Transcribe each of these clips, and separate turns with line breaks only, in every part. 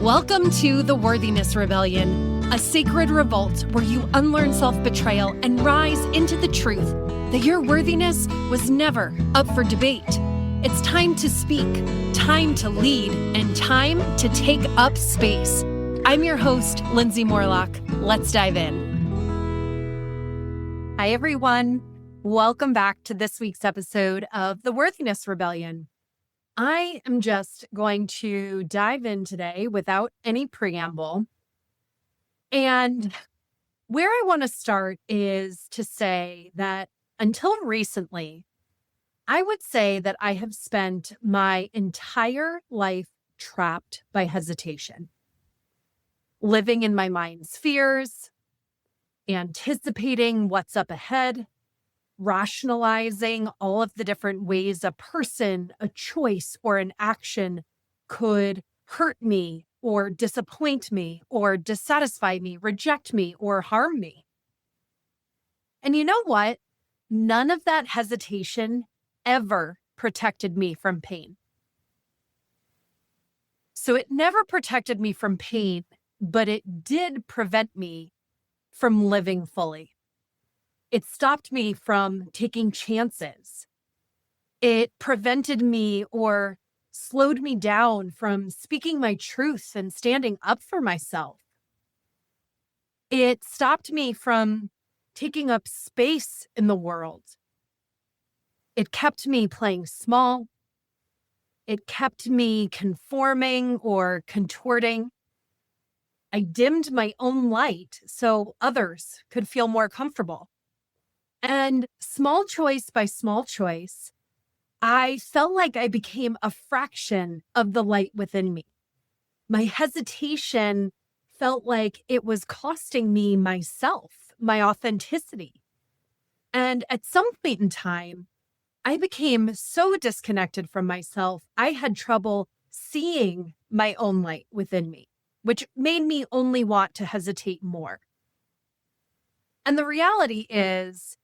Welcome to the Worthiness Rebellion, a sacred revolt where you unlearn self-betrayal and rise into the truth that your worthiness was never up for debate. It's time to speak, time to lead, and time to take up space. I'm your host, Lindsay Morlock. Let's dive in. Hi, everyone. Welcome back to this week's episode of the Worthiness Rebellion. I am just going to dive in today without any preamble. And where I want to start is to say that until recently, I would say that I have spent my entire life trapped by hesitation, living in my mind's fears, anticipating what's up ahead, rationalizing all of the different ways a person, a choice, or an action could hurt me or disappoint me or dissatisfy me, reject me, or harm me. And you know what? None of that hesitation ever protected me from pain. So it never protected me from pain, but it did prevent me from living fully. It stopped me from taking chances. It prevented me or slowed me down from speaking my truth and standing up for myself. It stopped me from taking up space in the world. It kept me playing small. It kept me conforming or contorting. I dimmed my own light so others could feel more comfortable. And small choice by small choice, I felt like I became a fraction of the light within me. My hesitation felt like it was costing me myself, my authenticity. And at some point in time, I became so disconnected from myself, I had trouble seeing my own light within me, which made me only want to hesitate more. And the reality is,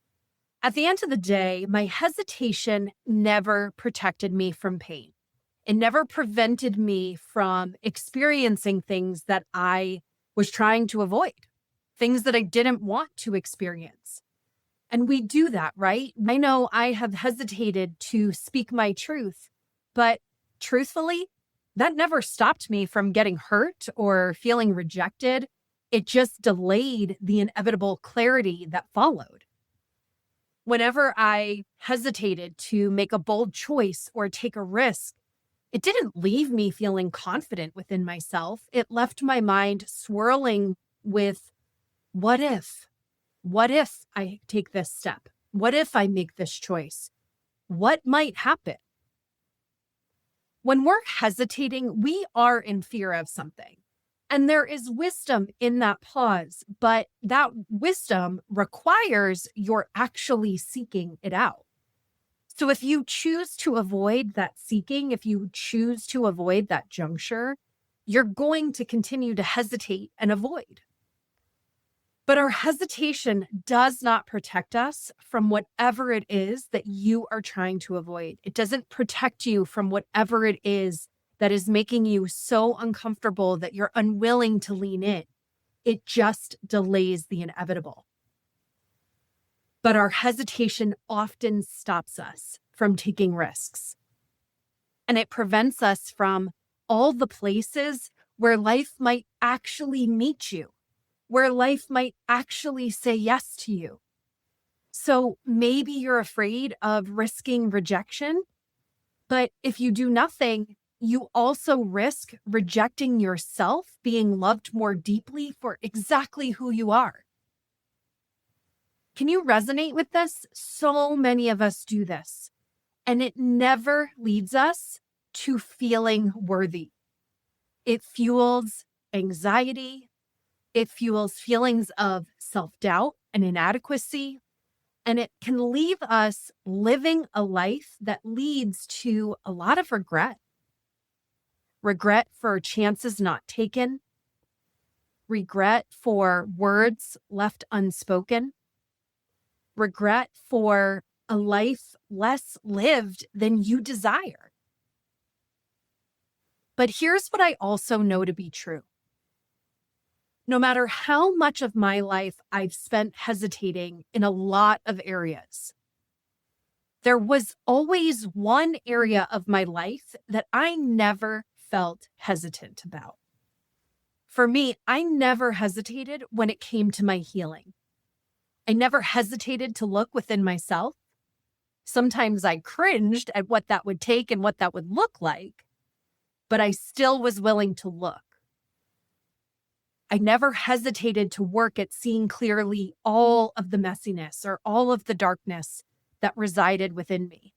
at the end of the day, my hesitation never protected me from pain. It never prevented me from experiencing things that I was trying to avoid, things that I didn't want to experience. And we do that, right? I know I have hesitated to speak my truth, but truthfully, that never stopped me from getting hurt or feeling rejected. It just delayed the inevitable clarity that followed. Whenever I hesitated to make a bold choice or take a risk, it didn't leave me feeling confident within myself. It left my mind swirling with, what if? What if I take this step? What if I make this choice? What might happen? When we're hesitating, we are in fear of something. And there is wisdom in that pause, but that wisdom requires you're actually seeking it out. So if you choose to avoid that seeking, if you choose to avoid that juncture, you're going to continue to hesitate and avoid. But our hesitation does not protect us from whatever it is that you are trying to avoid. It doesn't protect you from whatever it is that is making you so uncomfortable that you're unwilling to lean in. It just delays the inevitable. But our hesitation often stops us from taking risks. And it prevents us from all the places where life might actually meet you, where life might actually say yes to you. So maybe you're afraid of risking rejection, but if you do nothing, you also risk rejecting yourself, being loved more deeply for exactly who you are. Can you resonate with this? So many of us do this, and it never leads us to feeling worthy. It fuels anxiety. It fuels feelings of self-doubt and inadequacy, and it can leave us living a life that leads to a lot of regret. Regret for chances not taken, regret for words left unspoken, regret for a life less lived than you desire. But here's what I also know to be true. No matter how much of my life I've spent hesitating in a lot of areas, there was always one area of my life that I never felt hesitant about. For me, I never hesitated when it came to my healing. I never hesitated to look within myself. Sometimes I cringed at what that would take and what that would look like, but I still was willing to look. I never hesitated to work at seeing clearly all of the messiness or all of the darkness that resided within me.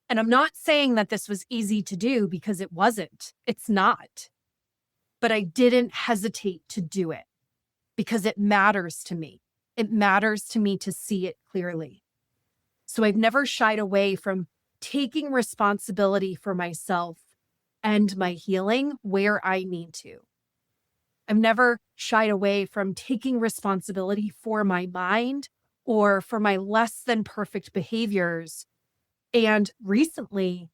And I'm not saying that this was easy to do, because it wasn't. It's not. But I didn't hesitate to do it because it matters to me. It matters to me to see it clearly. So I've never shied away from taking responsibility for myself and my healing where I need to. I've never shied away from taking responsibility for my mind or for my less than perfect behaviors. And recently,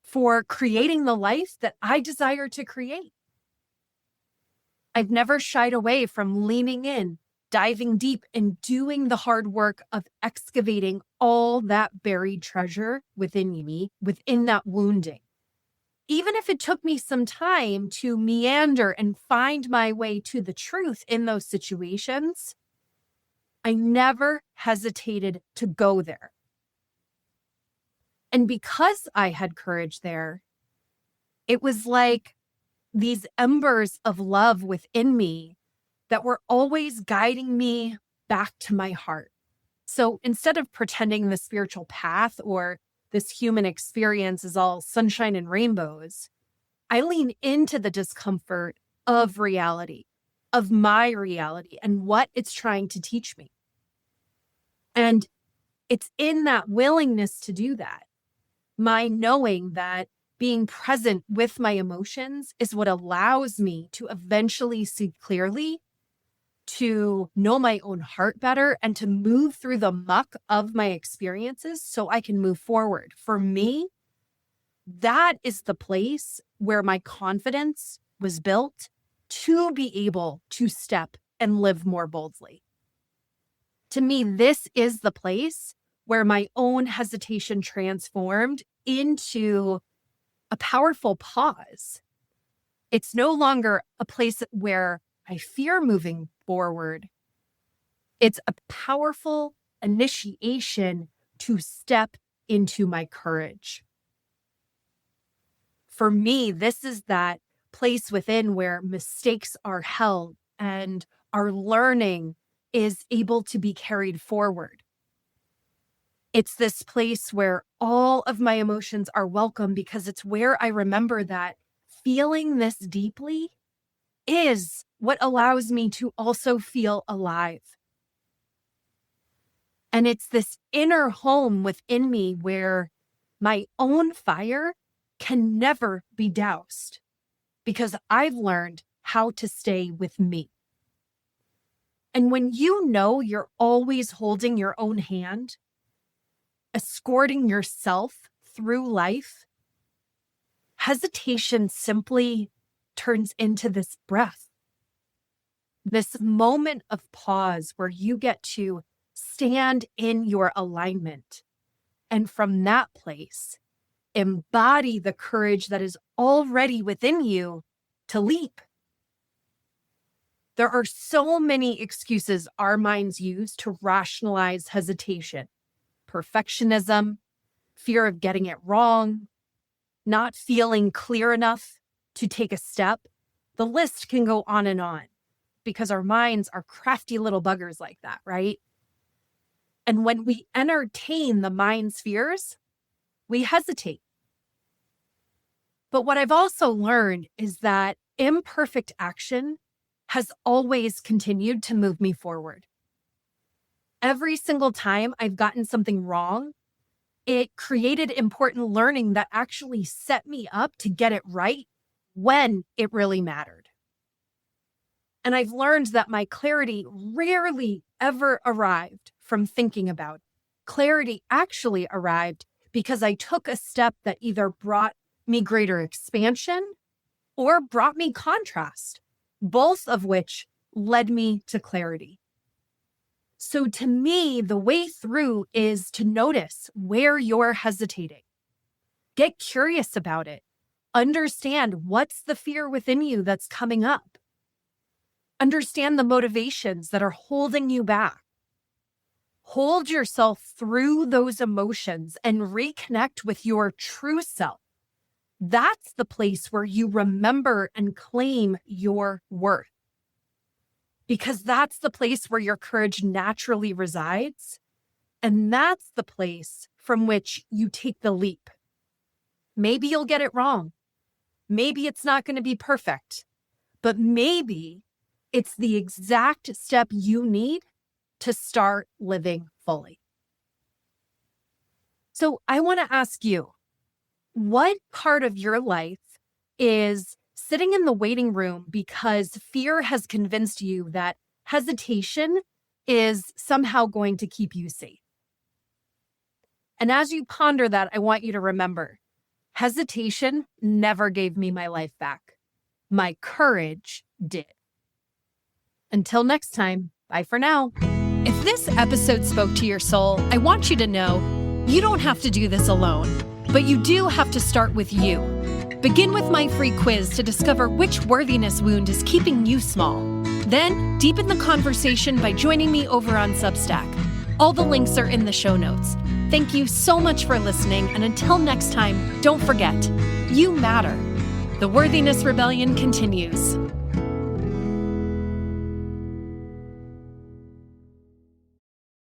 for creating the life that I desire to create. I've never shied away from leaning in, diving deep, and doing the hard work of excavating all that buried treasure within me, within that wounding. Even if it took me some time to meander and find my way to the truth in those situations, I never hesitated to go there. And because I had courage there, it was like these embers of love within me that were always guiding me back to my heart. So instead of pretending the spiritual path or this human experience is all sunshine and rainbows, I lean into the discomfort of reality, of my reality and what it's trying to teach me. And it's in that willingness to do that, my knowing that being present with my emotions is what allows me to eventually see clearly, to know my own heart better, and to move through the muck of my experiences so I can move forward. For me, that is the place where my confidence was built to be able to step and live more boldly. To me, this is the place where my own hesitation transformed into a powerful pause. It's no longer a place where I fear moving forward. It's a powerful initiation to step into my courage. For me, this is that place within where mistakes are held and our learning is able to be carried forward. It's this place where all of my emotions are welcome, because it's where I remember that feeling this deeply is what allows me to also feel alive. And it's this inner home within me where my own fire can never be doused, because I've learned how to stay with me. And when you know you're always holding your own hand, escorting yourself through life, hesitation simply turns into this breath, this moment of pause where you get to stand in your alignment. And from that place, embody the courage that is already within you to leap. There are so many excuses our minds use to rationalize hesitation: perfectionism, fear of getting it wrong, not feeling clear enough to take a step. The list can go on, because our minds are crafty little buggers like that, right? And when we entertain the mind's fears, we hesitate. But what I've also learned is that imperfect action has always continued to move me forward. Every single time I've gotten something wrong, it created important learning that actually set me up to get it right when it really mattered. And I've learned that my clarity rarely ever arrived from thinking about it. Clarity actually arrived because I took a step that either brought me greater expansion, or brought me contrast, both of which led me to clarity. So to me, the way through is to notice where you're hesitating. Get curious about it. Understand what's the fear within you that's coming up. Understand the motivations that are holding you back. Hold yourself through those emotions and reconnect with your true self. That's the place where you remember and claim your worth. Because that's the place where your courage naturally resides. And that's the place from which you take the leap. Maybe you'll get it wrong. Maybe it's not going to be perfect. But maybe it's the exact step you need to start living fully. So I want to ask you, what part of your life is sitting in the waiting room because fear has convinced you that hesitation is somehow going to keep you safe? And as you ponder that, I want you to remember, hesitation never gave me my life back. My courage did. Until next time, bye for now. If this episode spoke to your soul, I want you to know you don't have to do this alone, but you do have to start with you. Begin with my free quiz to discover which worthiness wound is keeping you small. Then, deepen the conversation by joining me over on Substack. All the links are in the show notes. Thank you so much for listening, and until next time, don't forget, you matter. The Worthiness Rebellion continues.